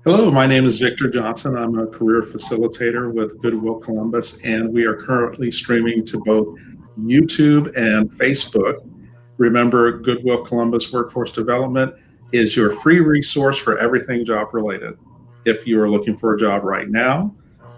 Hello, my name is Victor Johnson. I'm a career facilitator with Goodwill Columbus, and we are currently streaming to both YouTube and Facebook. Remember, Goodwill Columbus Workforce Development is your free resource for everything job related. If you are looking for a job right now,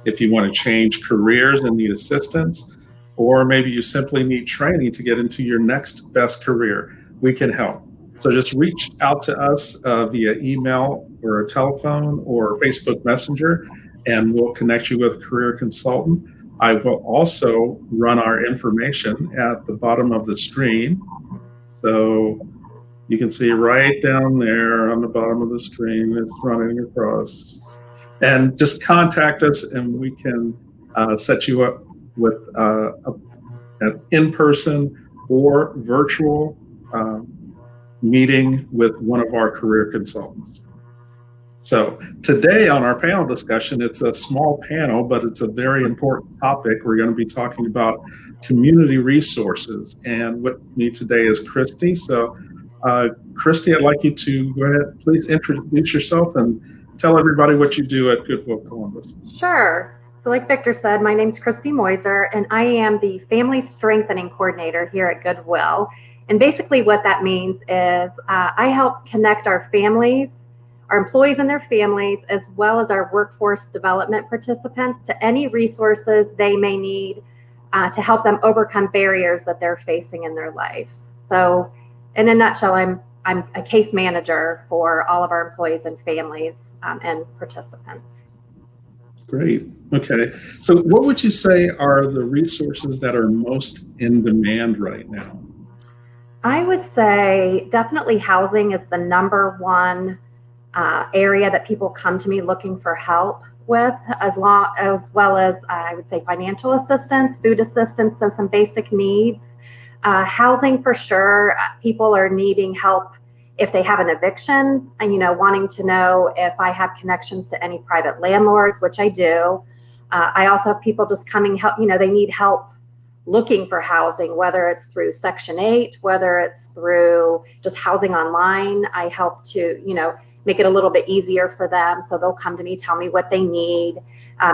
if you want to change careers and need assistance, or maybe you simply need training to get into your next best career, we can help. So just reach out to us via email or a telephone or Facebook Messenger, and we'll connect you with a career consultant. I will also run our information at the bottom of the screen. So you can see right down there on the bottom of the screen, it's running across. And just contact us and we can set you up with an in-person or virtual meeting with one of our career consultants. So today on our panel discussion, it's a small panel, but it's a very important topic. We're going to be talking about community resources. And with me today is Christi. So Christi, I'd like you to go ahead, please introduce yourself and tell everybody what you do at Goodwill Columbus. Sure. So like Victor said, my name's Christi Meuser, and I am the Family Strengthening Coordinator here at Goodwill. And basically what that means is I help connect our families, our employees and their families, as well as our workforce development participants to any resources they may need to help them overcome barriers that they're facing in their life. So in a nutshell, I'm a case manager for all of our employees and families and participants. Great. Okay. So what would you say are the resources that are most in demand right now? I would say definitely housing is the number one area that people come to me looking for help with, as well as I would say financial assistance, food assistance, so some basic needs. Housing for sure, people are needing help if they have an eviction and, wanting to know if I have connections to any private landlords, which I do. I also have people just coming help, they need help looking for housing, whether it's through Section 8, whether it's through just housing online. I help to, make it a little bit easier for them. So they'll come to me, tell me what they need,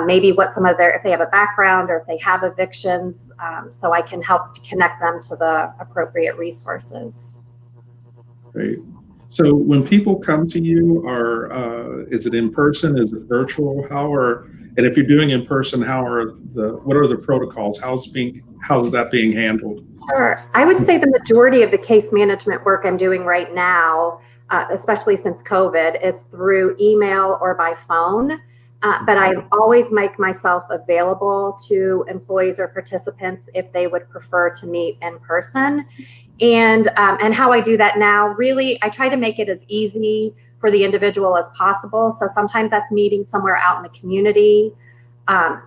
maybe what some of if they have a background or if they have evictions, so I can help to connect them to the appropriate resources. Great. So when people come to you, is it in person? Is it virtual? And if you're doing in person, what are the protocols? How's that being handled? Sure. I would say the majority of the case management work I'm doing right now, especially since COVID, is through email or by phone. But I always make myself available to employees or participants if they would prefer to meet in person. And how I do that now, really, I try to make it as easy for the individual as possible. So sometimes that's meeting somewhere out in the community.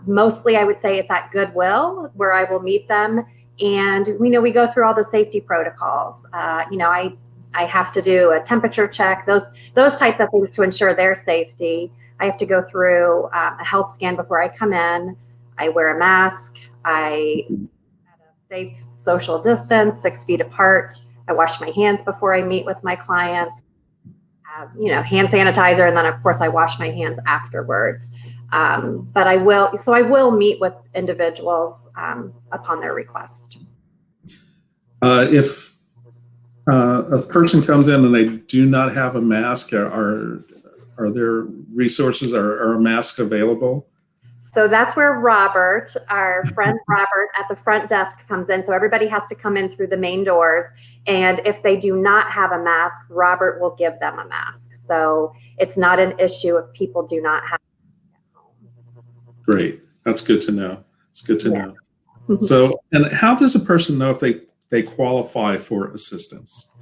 Mostly, I would say it's at Goodwill where I will meet them. And we go through all the safety protocols. I have to do a temperature check, those types of things to ensure their safety. I have to go through a health scan before I come in. I wear a mask. I at a safe social distance, 6 feet apart. I wash my hands before I meet with my clients. Hand sanitizer, and then of course I wash my hands afterwards. But I will meet with individuals upon their request. If a person comes in and they do not have a mask, are there resources or a mask available? So that's where Robert, our friend Robert at the front desk, comes in. So everybody has to come in through the main doors. And if they do not have a mask, Robert will give them a mask. So it's not an issue if people do not have a mask. Great. That's good to know. It's good to know. So, and how does a person know if they qualify for assistance?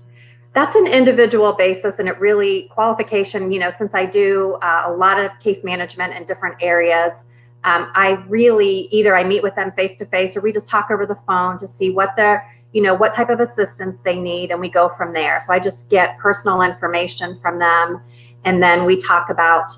That's an individual basis, and it really qualification, since I do a lot of case management in different areas, I really either I meet with them face to face or we just talk over the phone to see what what type of assistance they need, and we go from there. So I just get personal information from them, and then we talk about,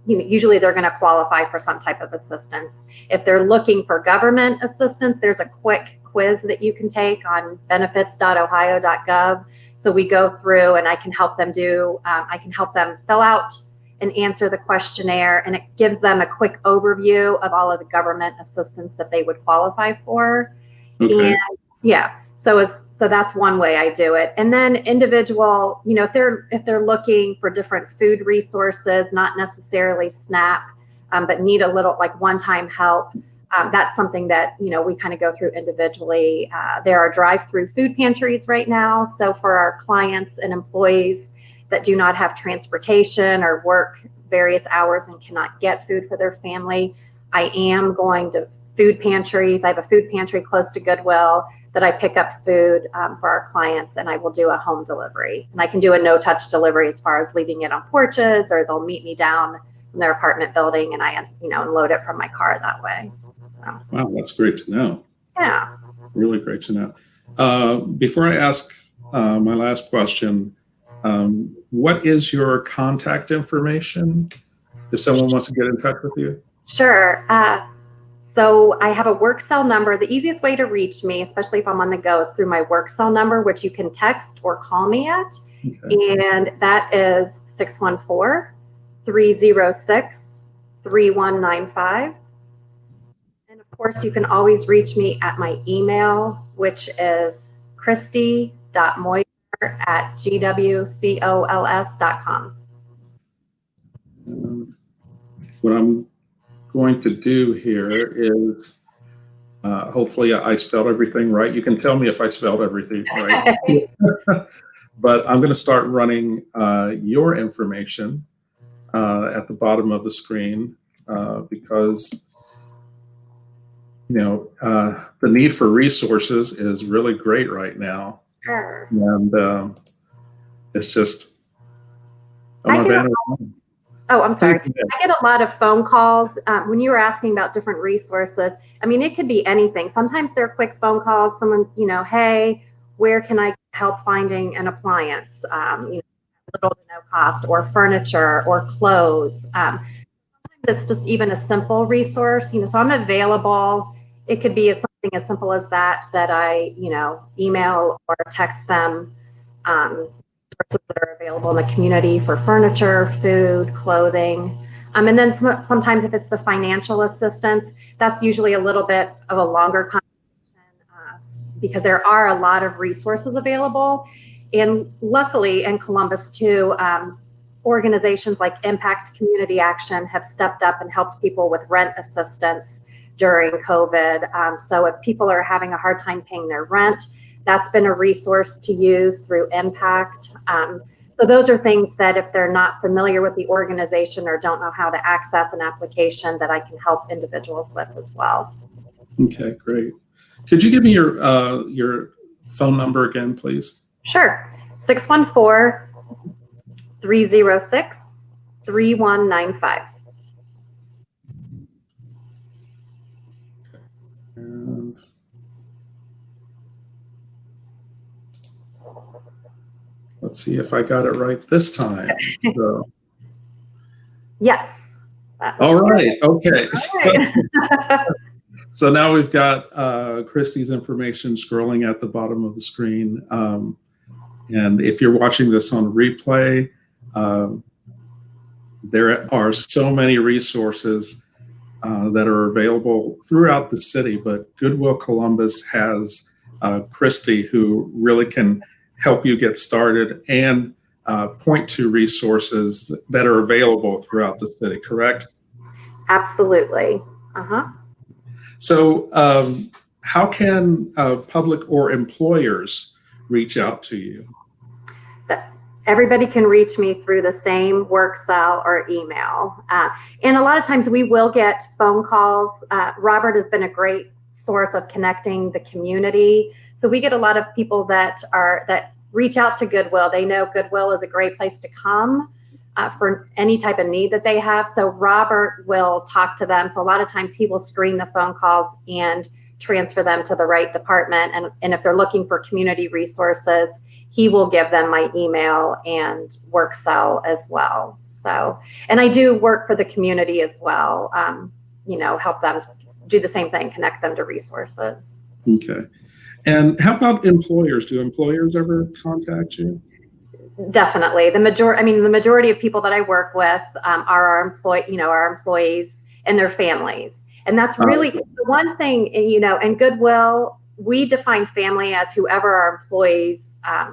usually they're going to qualify for some type of assistance. If they're looking for government assistance, there's a quick quiz that you can take on benefits.ohio.gov. So we go through and I can help them fill out and answer the questionnaire, and it gives them a quick overview of all of the government assistance that they would qualify for. Okay. And yeah, so that's one way I do it. And then individual, if they're looking for different food resources, not necessarily SNAP, but need a little like one-time help, that's something that, we kind of go through individually. There are drive-through food pantries right now. So for our clients and employees that do not have transportation or work various hours and cannot get food for their family, I am going to food pantries. I have a food pantry close to Goodwill that I pick up food for our clients, and I will do a home delivery. And I can do a no-touch delivery as far as leaving it on porches, or they'll meet me down in their apartment building, and I, unload it from my car that way. So. Wow, that's great to know. Yeah. Really great to know. Before I ask my last question, what is your contact information if someone wants to get in touch with you? Sure. So I have a work cell number. The easiest way to reach me, especially if I'm on the go, is through my work cell number, which you can text or call me at. Okay. And that is 614-306-3195. And of course, you can always reach me at my email, which is christi.meuser@gwcols.com. What I'm going to do here is, hopefully I spelled everything right. You can tell me if I spelled everything right. But I'm going to start running your information at the bottom of the screen because the need for resources is really great right now. Sure. And it's just, Oh, I'm sorry. I get a lot of phone calls when you were asking about different resources. I mean, it could be anything. Sometimes they're quick phone calls. Someone, hey, where can I help finding an appliance? Little to no cost, or furniture, or clothes. Sometimes it's just even a simple resource. So I'm available. It could be something as simple as that I, email or text them. That are available in the community for furniture, food, clothing. And then sometimes if it's the financial assistance, that's usually a little bit of a longer conversation because there are a lot of resources available. And luckily in Columbus too, organizations like Impact Community Action have stepped up and helped people with rent assistance during COVID. So if people are having a hard time paying their rent, that's been a resource to use through Impact. So those are things that if they're not familiar with the organization or don't know how to access an application, that I can help individuals with as well. Okay, great. Could you give me your phone number again, please? Sure. 614-306-3195. And let's see if I got it right this time. So. Yes. All right. Okay. All right. So now we've got Christi's information scrolling at the bottom of the screen. And if you're watching this on replay, there are so many resources that are available throughout the city, but Goodwill Columbus has Christi, who really can help you get started and point to resources that are available throughout the city, correct? Absolutely. Uh-huh. So how can public or employers reach out to you? Everybody can reach me through the same work cell or email. And a lot of times we will get phone calls. Robert has been a great source of connecting the community. So we get a lot of people that reach out to Goodwill. They know Goodwill is a great place to come for any type of need that they have. So Robert will talk to them. So a lot of times he will screen the phone calls and transfer them to the right department. And if they're looking for community resources, he will give them my email and work cell as well. So, and I do work for the community as well, help them do the same thing, connect them to resources. Okay. And how about employers? Do employers ever contact you? Definitely. The majority of people that I work with are our employees and their families. And that's really the one thing, and Goodwill, we define family as whoever our employees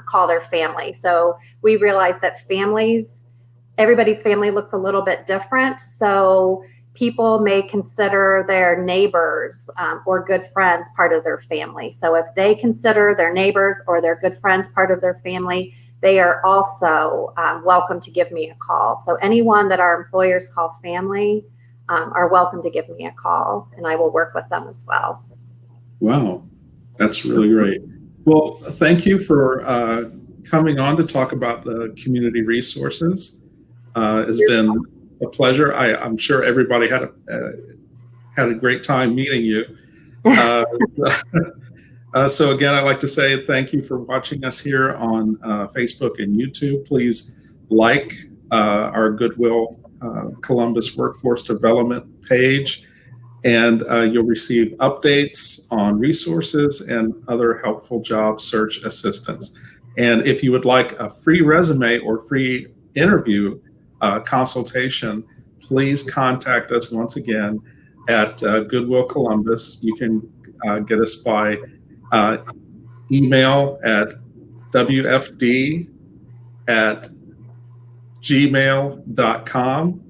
call their family. So we realize that everybody's family looks a little bit different. So people may consider their neighbors or good friends part of their family. So if they consider their neighbors or their good friends part of their family, they are also welcome to give me a call. So anyone that our employers call family are welcome to give me a call, and I will work with them as well. Wow, that's really great. Well, thank you for coming on to talk about the community resources. It's been a pleasure. I'm sure everybody had a great time meeting you. So again, I'd like to say thank you for watching us here on Facebook and YouTube. Please like our Goodwill Columbus Workforce Development page, and you'll receive updates on resources and other helpful job search assistance. And if you would like a free resume or free interview consultation, please contact us once again at Goodwill Columbus. You can get us by email at wfd@gmail.com,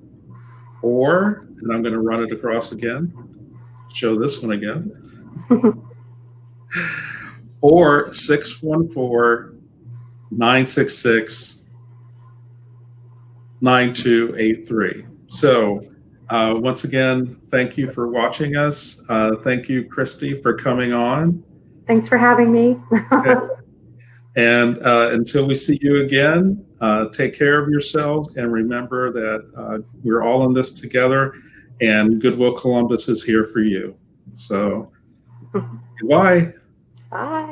or, and I'm going to run it across again, show this one again, or 614-966-9283. So once again, thank you for watching us. Thank you, Christi, for coming on. Thanks for having me. And until we see you again, take care of yourselves, and remember that we're all in this together, and Goodwill Columbus is here for you. So, goodbye. Bye.